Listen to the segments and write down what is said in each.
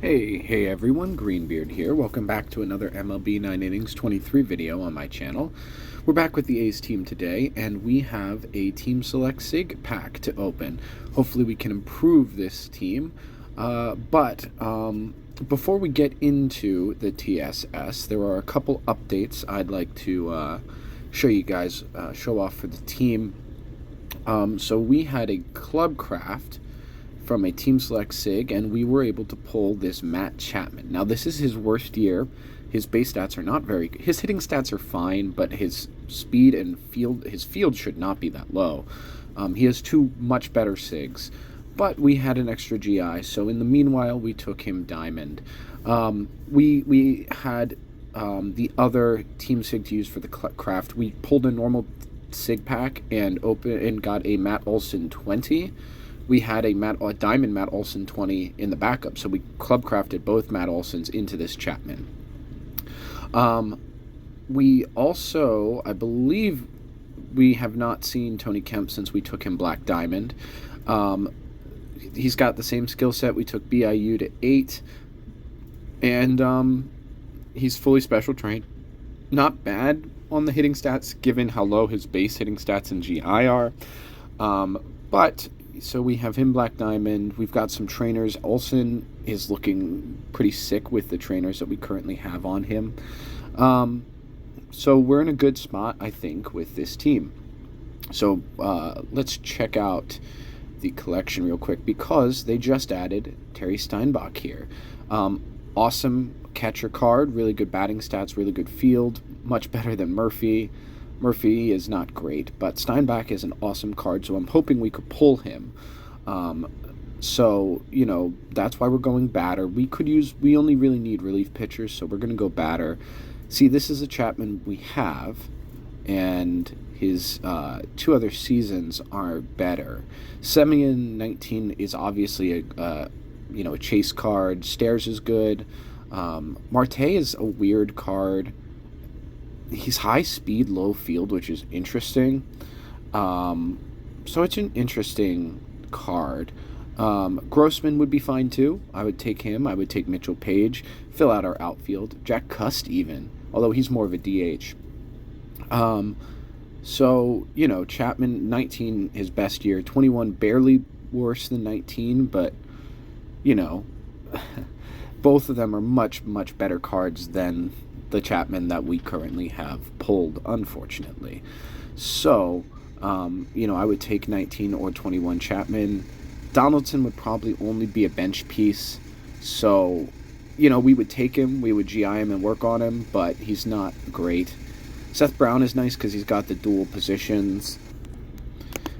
Hey everyone, Greenbeard here. Welcome back to another MLB 9 Innings 23 video on my channel. We're back with the A's team today, and we have a Team Select SIG pack to open. Hopefully we can improve this team, but before we get into the TSS, there are a couple updates I'd like to show you guys, show off for the team. So we had a club craft from a Team Select SIG, and we were able to pull this Matt Chapman. Now, this is his worst year. His base stats are not very good. His hitting stats are fine, but his speed and his field should not be that low. He has two much better SIGs, but we had an extra GI, so in the meanwhile, we took him Diamond. We had the other Team SIG to use for the craft. We pulled a normal SIG pack and got a Matt Olson 20. We had a Diamond Matt Olson 20 in the backup, so we club crafted both Matt Olsons into this Chapman. We also, I believe, we have not seen Tony Kemp since we took him Black Diamond. He's got the same skill set. We took BIU to 8, and he's fully special trained. Not bad on the hitting stats, given how low his base hitting stats and GI are. But so we have him Black Diamond. We've got some trainers. Olson is looking pretty sick with the trainers that we currently have on him. So we're in a good spot, I think, with this team. So let's check out the collection real quick, because they just added Terry Steinbach here. Awesome catcher card, really good batting stats, really good field, much better than Murphy. Murphy is not great, but Steinbach is an awesome card, so I'm hoping we could pull him. So, you know, that's why we're going batter. We only really need relief pitchers, so we're going to go batter. See, this is a Chapman we have, and his two other seasons are better. Semien 19 is obviously a chase card. Stairs is good. Marte is a weird card. He's high speed, low field, which is interesting. So it's an interesting card. Grossman would be fine too. I would take him. I would take Mitchell Page. Fill out our outfield. Jack Cust even, although he's more of a DH. So, you know, Chapman, 19, his best year. 21, barely worse than 19, but, you know, both of them are much, much better cards than the Chapman that we currently have pulled, unfortunately. So, I would take 19 or 21 Chapman. Donaldson would probably only be a bench piece. So, we would take him, we would GI him and work on him, but he's not great. Seth Brown is nice because he's got the dual positions.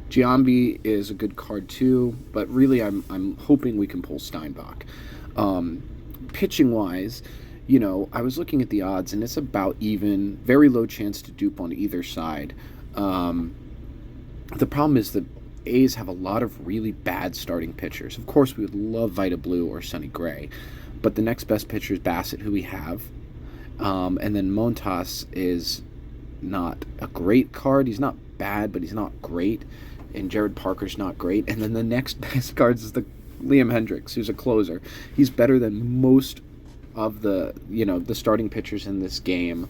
Giambi is a good card too, but really I'm hoping we can pull Steinbach. Pitching-wise, I was looking at the odds, and it's about even. Very low chance to dupe on either side. The problem is the A's have a lot of really bad starting pitchers. Of course, we would love Vita Blue or Sonny Gray, but the next best pitcher is Bassett, who we have. And then Montas is not a great card. He's not bad, but he's not great. And Jared Parker's not great. And then the next best cards is the Liam Hendricks, who's a closer. He's better than most of the starting pitchers in this game.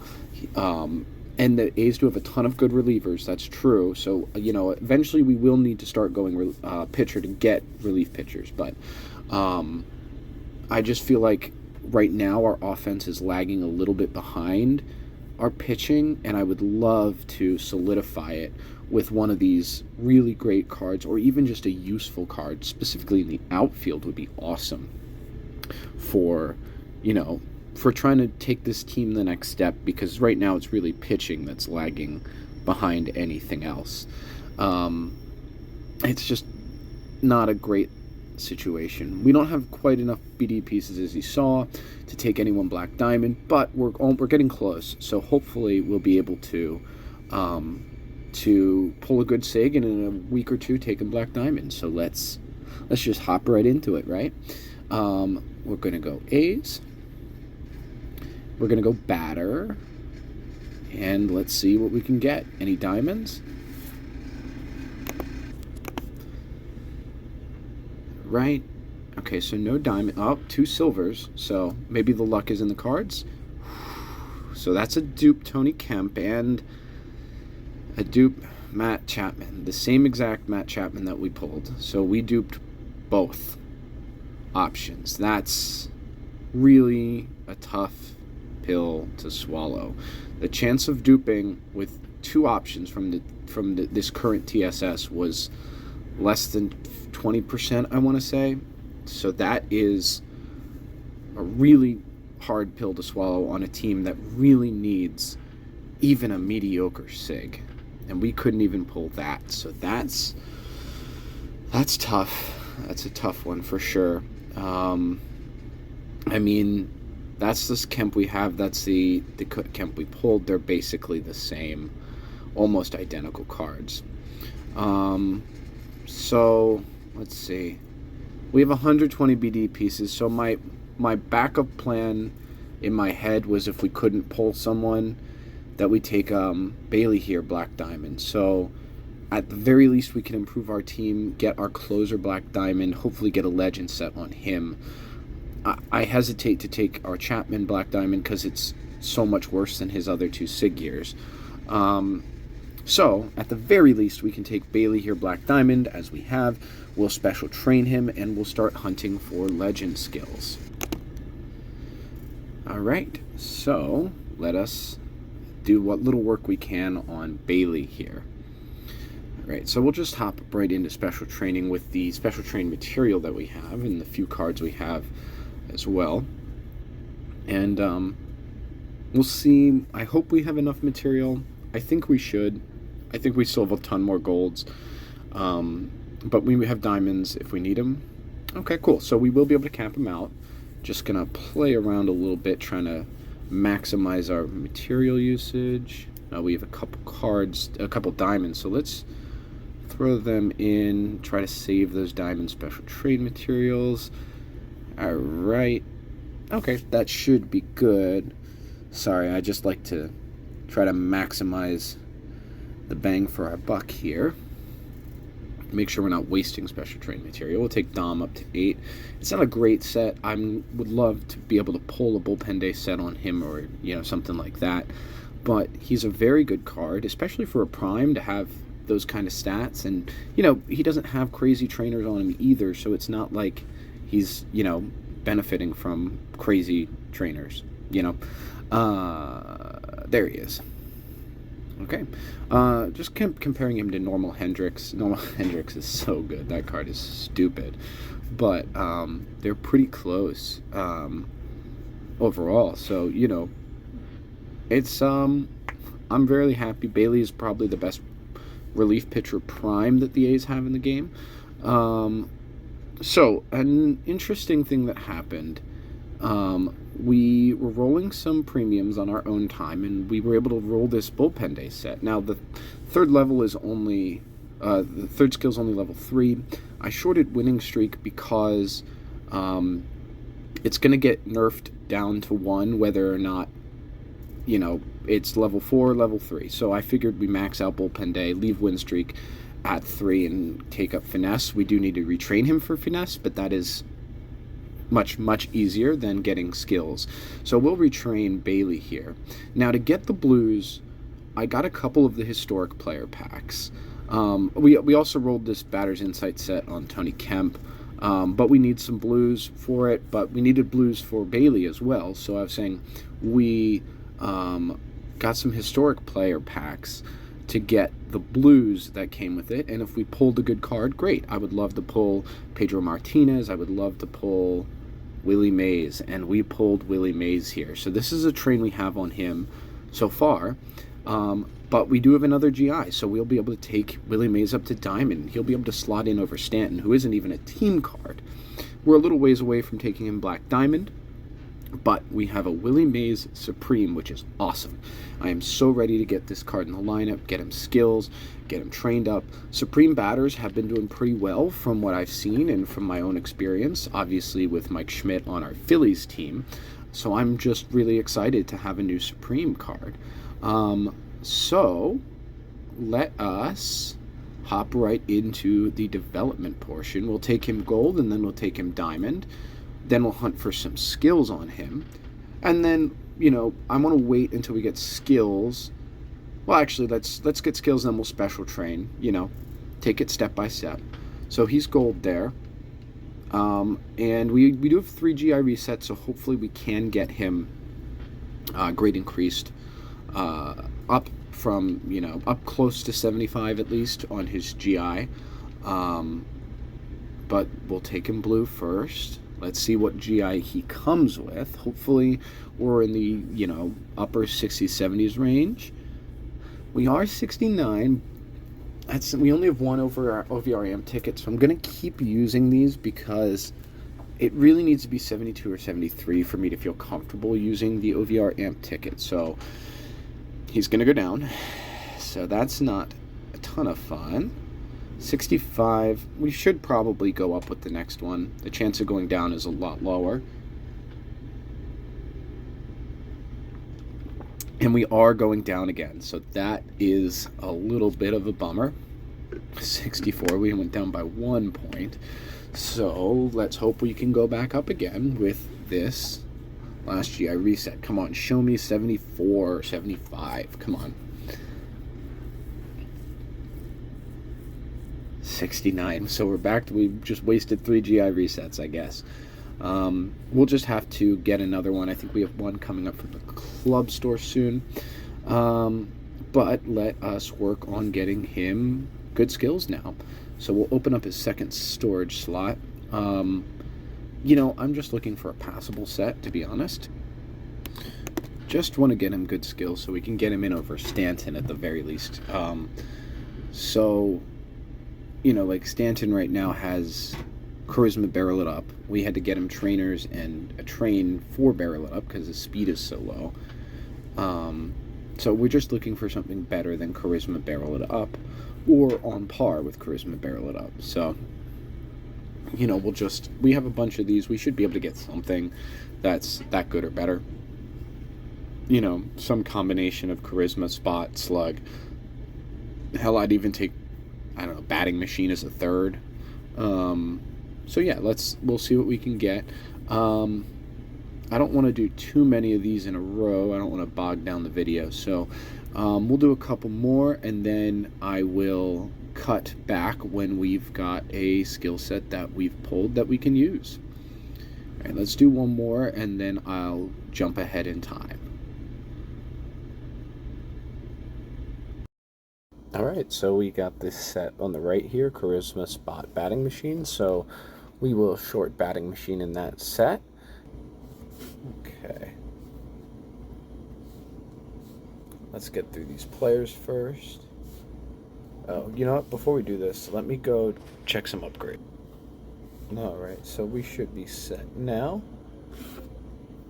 And the A's do have a ton of good relievers. That's true. So, eventually we will need to start going pitcher to get relief pitchers. But I just feel like right now our offense is lagging a little bit behind our pitching, and I would love to solidify it with one of these really great cards, or even just a useful card, specifically in the outfield, would be awesome for trying to take this team the next step, because right now it's really pitching that's lagging behind anything else. It's just not a great situation. We don't have quite enough BD pieces, as you saw, to take anyone Black Diamond, but we're getting close, so hopefully we'll be able to pull a good SIG, and in a week or two take him Black Diamond. So let's just hop right into it, right? We're gonna go A's. We're gonna go batter, and let's see what we can get. Any diamonds? Right. Okay, so no diamond. Oh, 2 silvers. So maybe the luck is in the cards. So that's a dupe Tony Kemp and a dupe Matt Chapman. The same exact Matt Chapman that we pulled. So we duped both options. That's really a tough pill to swallow. The chance of duping with 2 options from this current TSS was less than 20%, I want to say. So that is a really hard pill to swallow on a team that really needs even a mediocre SIG. And we couldn't even pull that. So that's tough. That's a tough one for sure. I mean, that's this Kemp we have. That's the Kemp we pulled. They're basically the same, almost identical cards. So let's see. We have 120 BD pieces. So my backup plan in my head was if we couldn't pull someone, that we take Bailey here, Black Diamond. So at the very least, we can improve our team, get our closer Black Diamond, hopefully get a legend set on him. I hesitate to take our Chapman Black Diamond because it's so much worse than his other 2 SIG gears. So, at the very least, we can take Bailey here, Black Diamond, as we have. We'll special train him, and we'll start hunting for legend skills. Alright, so let us do what little work we can on Bailey here. Alright, so we'll just hop right into special training with the special train material that we have and the few cards we have as well. And we'll see. I hope we have enough material. I think we should. I think we still have a ton more golds. But we have diamonds if we need them. Okay, cool. So we will be able to cap them out. Just going to play around a little bit, trying to maximize our material usage. Now we have a couple cards, a couple diamonds. So let's throw them in, try to save those diamond special trade materials. All right. Okay, that should be good. Sorry, I just like to try to maximize the bang for our buck here. Make sure we're not wasting special trade material. We'll take Dom up to 8. It's not a great set. I would love to be able to pull a bullpen day set on him or, something like that. But he's a very good card, especially for a prime to have those kind of stats. And, he doesn't have crazy trainers on him either, so it's not like he's, benefiting from crazy trainers, there he is. Okay, just comparing him to normal Hendrix. Normal Hendrix is so good. That card is stupid, but they're pretty close overall. So it's I'm very happy. Bailey is probably the best relief pitcher prime that the A's have in the game. So an interesting thing that happened. We were rolling some premiums on our own time, and we were able to roll this bullpen day set. Now, the third level is only, the third skill is only level 3. I shorted winning streak because it's going to get nerfed down to 1, whether or not, it's level 4 or level 3. So I figured we max out bullpen day, leave win streak at 3, and take up finesse. We do need to retrain him for finesse, but that is much easier than getting skills. So we'll retrain Bailey here. Now to get the blues, I got a couple of the historic player packs. We also rolled this Batter's Insight set on Tony Kemp, but we need some blues for it, but we needed blues for Bailey as well. So I was saying we got some historic player packs to get the blues that came with it, and if we pulled a good card, great. I would love to pull Pedro Martinez. I would love to pull Willie Mays, and we pulled Willie Mays here. So this is a train we have on him so far, but we do have another GI, so we'll be able to take Willie Mays up to Diamond. He'll be able to slot in over Stanton, who isn't even a team card. We're a little ways away from taking him Black Diamond, but we have a Willie Mays Supreme, which is awesome. I am so ready to get this card in the lineup, get him skills, get him trained up. Supreme batters have been doing pretty well from what I've seen and from my own experience, obviously with Mike Schmidt on our Phillies team. So I'm just really excited to have a new Supreme card. So let us hop right into the development portion. We'll take him gold, and then we'll take him diamond. Then we'll hunt for some skills on him. And then, I want to wait until we get skills. Well, actually, let's get skills, and then we'll special train, take it step by step. So he's gold there. And we do have 3 GI resets, so hopefully we can get him grade increased up from, up close to 75 at least on his GI. But we'll take him blue first. Let's see what GI he comes with. Hopefully we're in the, upper 60s, 70s range. We are 69. We only have one OVRAM ticket, so I'm going to keep using these because it really needs to be 72 or 73 for me to feel comfortable using the OVR amp ticket. So he's going to go down. So that's not a ton of fun. 65. We should probably go up with the next one. The chance of going down is a lot lower. And we are going down again, so that is a little bit of a bummer. 64, we went down by 1 point. So let's hope we can go back up again with this last GI reset. Come on, show me 74 or 75. Come on. 69. So we're back to, we just wasted 3 GI resets, I guess. We'll just have to get another one. I think we have one coming up from the club store soon. But let us work on getting him good skills now. So we'll open up his second storage slot. I'm just looking for a passable set, to be honest. Just want to get him good skills so we can get him in over Stanton at the very least. Like Stanton right now has Charisma Barrel It Up. We had to get him trainers and a train for Barrel It Up because his speed is so low. So we're just looking for something better than Charisma Barrel It Up or on par with Charisma Barrel It Up. So, we have a bunch of these. We should be able to get something that's that good or better. Some combination of Charisma, Spot, Slug. Hell, I'd even take, Batting Machine as a third. So yeah, we'll see what we can get. I don't want to do too many of these in a row. I don't want to bog down the video. So we'll do a couple more, and then I will cut back when we've got a skill set that we've pulled that we can use. All right, let's do one more, and then I'll jump ahead in time. All right, so we got this set on the right here, Charisma, Spot, Batting Machine. So we will short Batting Machine in that set. Okay. Let's get through these players first. Oh, you know what? Before we do this, let me go check some upgrade. All right, so we should be set now.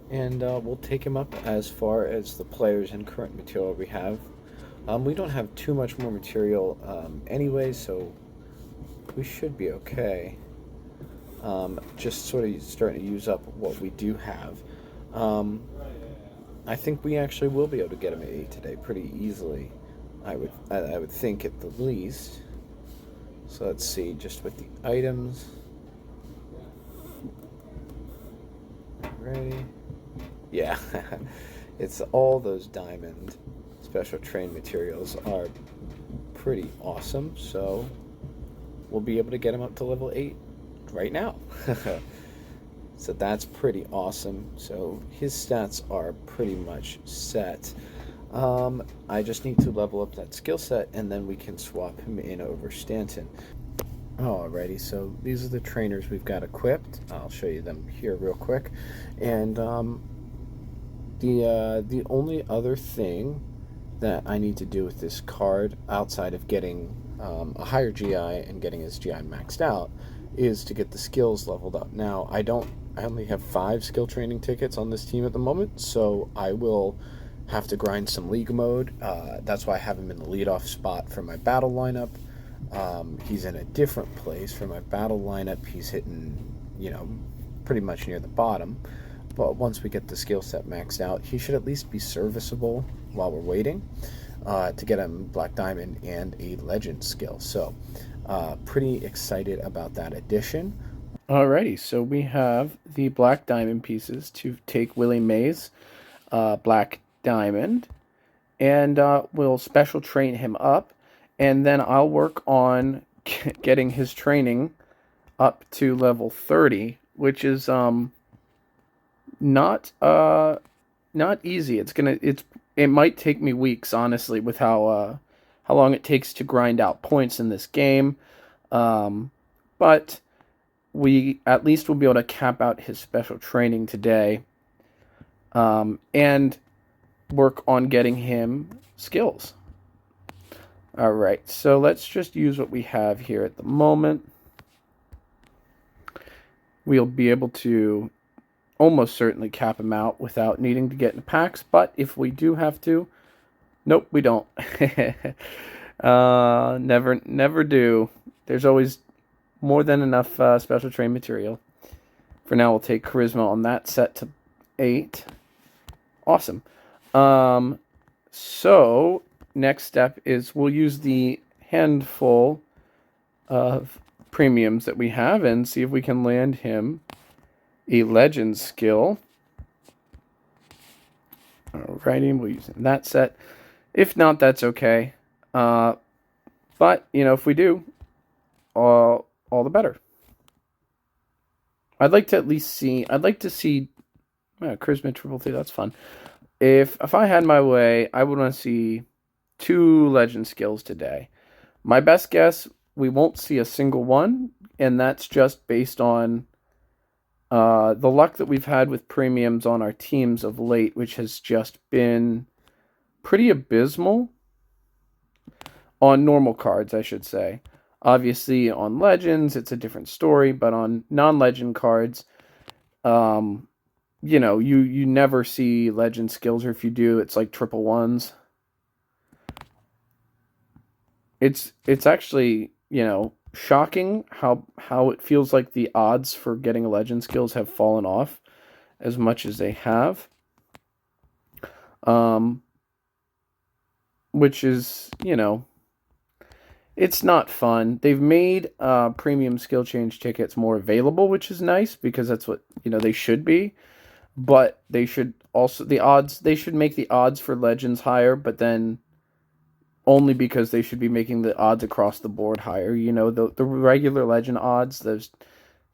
And we'll take him up as far as the players and current material we have. We don't have too much more material anyway, so we should be okay. Just sort of starting to use up what we do have. I think we actually will be able to get him at 8 today pretty easily. I would think at the least. So let's see, just with the items. Ready? Yeah, it's all those diamond special train materials are pretty awesome. So we'll be able to get him up to level 8 right now. So that's pretty awesome. So his stats are pretty much set. I just need to level up that skill set, and then we can swap him in over Stanton. Alrighty, so these are the trainers we've got equipped. I'll show you them here real quick. And the only other thing that I need to do with this card, outside of getting a higher GI and getting his GI maxed out, is to get the skills leveled up. Now, I only have 5 skill training tickets on this team at the moment, so I will have to grind some league mode. That's why I have him in the leadoff spot for my battle lineup. He's in a different place for my battle lineup. He's hitting, pretty much near the bottom. But once we get the skill set maxed out, he should at least be serviceable while we're waiting. to get him Black Diamond and a Legend skill. So pretty excited about that addition. Alrighty, so we have the Black Diamond pieces to take Willie Mays, Black Diamond, and we'll special train him up, and then I'll work on getting his training up to level 30, which is not easy. It might take me weeks, honestly, with how long it takes to grind out points in this game. But we at least will be able to cap out his special training today, and work on getting him skills. Alright, so let's just use what we have here at the moment. We'll be able to almost certainly cap him out without needing to get into packs, but if we do have to, nope, we don't. Never do. There's always more than enough special train material. For now, we'll take Charisma on that set to 8. Awesome. So, next step is we'll use the handful of premiums that we have and see if we can land him a Legend skill. Alrighty, we'll use that set. If not, that's okay. But, if we do, all the better. I'd like to see Charisma triple 3, that's fun. If I had my way, I would want to see 2 Legend skills today. My best guess, we won't see a single one, and that's just based on the luck that we've had with premiums on our teams of late, which has just been pretty abysmal. On normal cards, I should say. Obviously, on Legends, it's a different story, but on non-Legend cards, you never see Legend skills, or if you do, it's like triple ones. It's actually, shocking how it feels like the odds for getting Legend skills have fallen off as much as they have. Which is, it's not fun. They've made premium skill change tickets more available, which is nice because that's what, they should be. But they should also, they should make the odds for Legends higher, but then only because they should be making the odds across the board higher. The regular Legend odds, those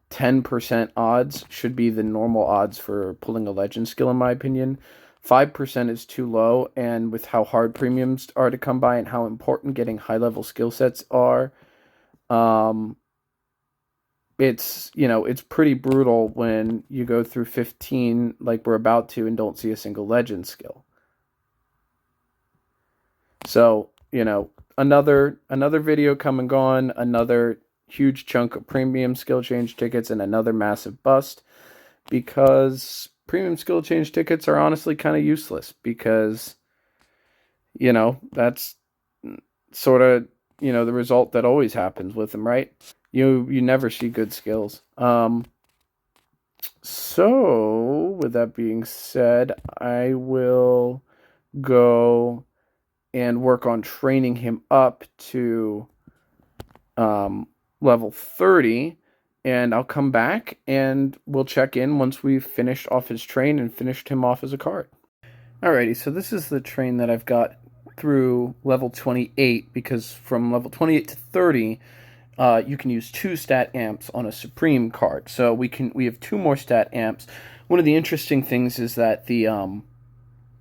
10% odds should be the normal odds for pulling a Legend skill, in my opinion. 5% is too low, and with how hard premiums are to come by and how important getting high-level skill sets are, it's pretty brutal when you go through 15 like we're about to and don't see a single Legend skill. So, another video come and gone, another huge chunk of premium skill change tickets, and another massive bust, because premium skill change tickets are honestly kind of useless, because, that's sort of, the result that always happens with them, right? You never see good skills. So, with that being said, I will go and work on training him up to level 30, and I'll come back and we'll check in once we've finished off his train and finished him off as a card. Alrighty, so this is the train that I've got through level 28, because from level 28 to 30, you can use 2 stat amps on a Supreme card. So we have 2 more stat amps. One of the interesting things is that the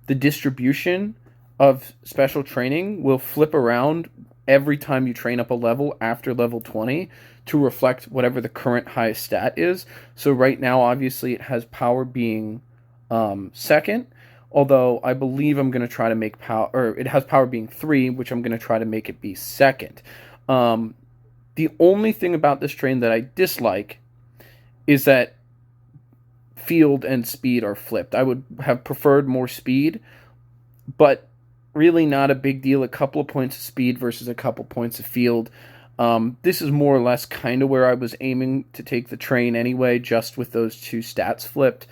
distribution of special training will flip around every time you train up a level after level 20 to reflect whatever the current highest stat is. So right now, obviously, it has power being second, although I believe I'm going to try to make power, or it has power being 3, which I'm going to try to make it be second. The only thing about this train that I dislike is that field and speed are flipped. I would have preferred more speed, but really not a big deal. A couple of points of speed versus a couple points of field. This is more or less kind of where I was aiming to take the train anyway, just with those 2 stats flipped.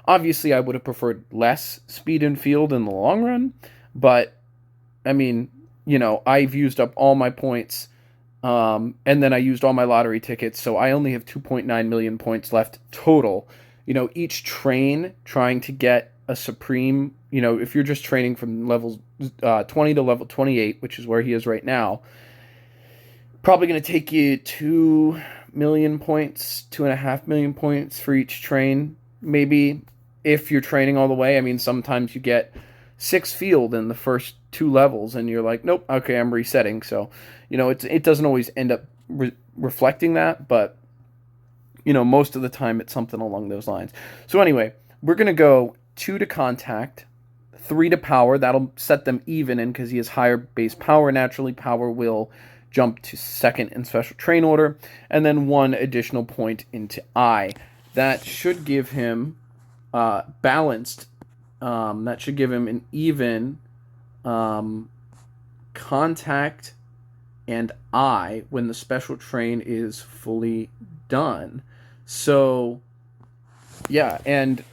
Obviously, I would have preferred less speed and field in the long run, but I mean, I've used up all my points, and then I used all my lottery tickets, so I only have 2.9 million points left total. Each train trying to get a supreme, if you're just training from level 20 to level 28, which is where he is right now, probably going to take you 2 million points, 2.5 million points for each train. Maybe if you're training all the way. I mean, sometimes you get 6 field in the first 2 levels, and you're like, nope, okay, I'm resetting. So, it doesn't always end up reflecting that, but most of the time it's something along those lines. So anyway, we're gonna go 2 to contact, 3 to power. That'll set them even, and because he has higher base power, naturally power will jump to second in special train order, and then 1 additional point into I. That should give him balanced. That should give him an even contact and I when the special train is fully done. So, yeah, and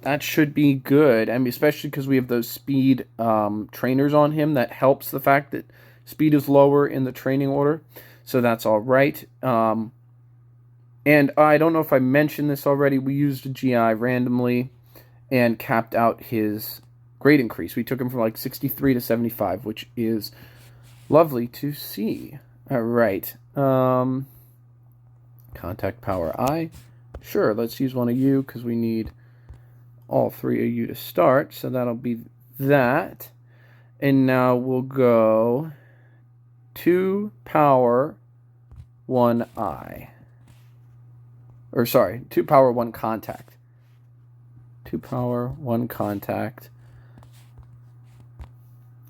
that should be good. I mean, especially because we have those speed trainers on him. That helps the fact that speed is lower in the training order. So that's all right. And I don't know if I mentioned this already. We used a GI randomly and capped out his grade increase. We took him from like 63 to 75, which is lovely to see. All right. Contact power I. Sure, let's use one of you because we need all 3 of you to start. So that'll be that. And now we'll go 2 power 1 I. Or sorry, 2 power 1 contact. 2 power 1 contact.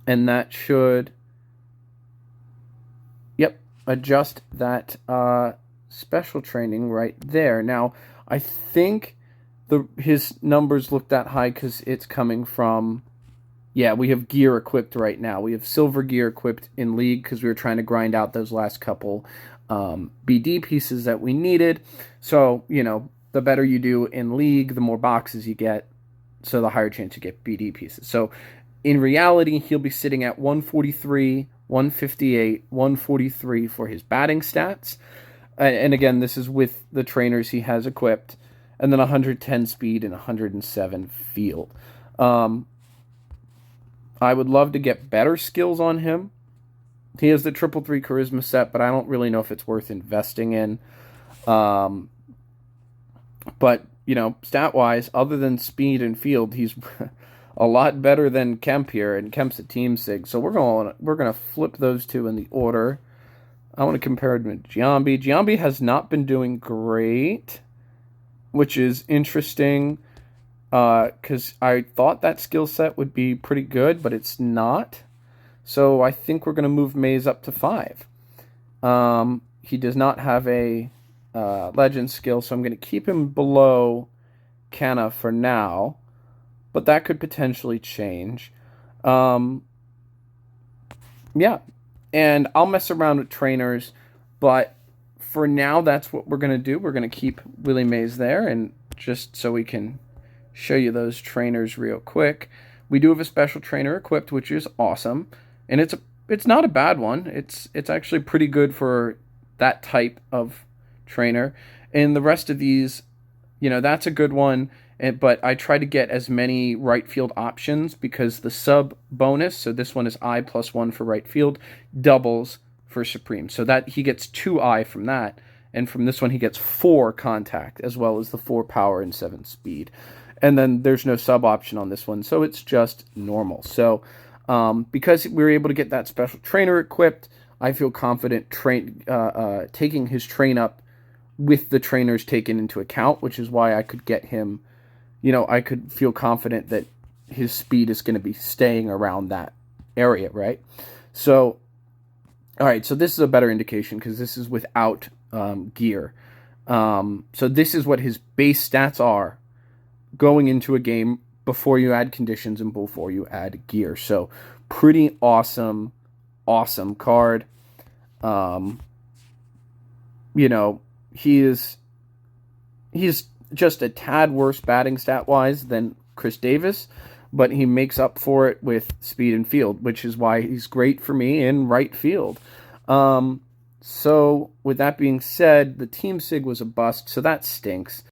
And that should, adjust that special training right there. Now, I think his numbers look that high because it's coming from, we have gear equipped right now. We have silver gear equipped in League because we were trying to grind out those last couple BD pieces that we needed. So, the better you do in League, the more boxes you get, so the higher chance you get BD pieces. So, in reality, he'll be sitting at 143, 158, 143 for his batting stats. And again, this is with the trainers he has equipped. And then 110 speed and 107 field. I would love to get better skills on him. He has the 333 charisma set, but I don't really know if it's worth investing in. But, stat-wise, other than speed and field, he's a lot better than Kemp here, and Kemp's a team sig. So we're gonna flip those two in the order. I want to compare him to Giambi. Giambi has not been doing great, which is interesting because I thought that skill set would be pretty good, but it's not. So I think we're going to move Mays up to 5. He does not have a legend skill, so I'm going to keep him below Canna for now, but that could potentially change. And I'll mess around with trainers, but for now, that's what we're going to do. We're going to keep Willie Mays there, and just so we can show you those trainers real quick. We do have a special trainer equipped, which is awesome, and it's not a bad one. It's actually pretty good for that type of trainer. And the rest of these, that's a good one. But I try to get as many right field options because the sub bonus, so this one is I plus 1 for right field, doubles for Supreme. So that he gets 2 I from that. And from this one, he gets 4 contact, as well as the 4 power and 7 speed. And then there's no sub option on this one, so it's just normal. So because we were able to get that special trainer equipped, I feel confident taking his train up with the trainers taken into account, which is why I could get him. I could feel confident that his speed is going to be staying around that area, right? So, all right, so this is a better indication because this is without gear. So this is what his base stats are going into a game before you add conditions and before you add gear. So pretty awesome card. He's just a tad worse batting stat-wise than Chris Davis, but he makes up for it with speed and field, which is why he's great for me in right field. So with that being said, the team sig was a bust, so that stinks.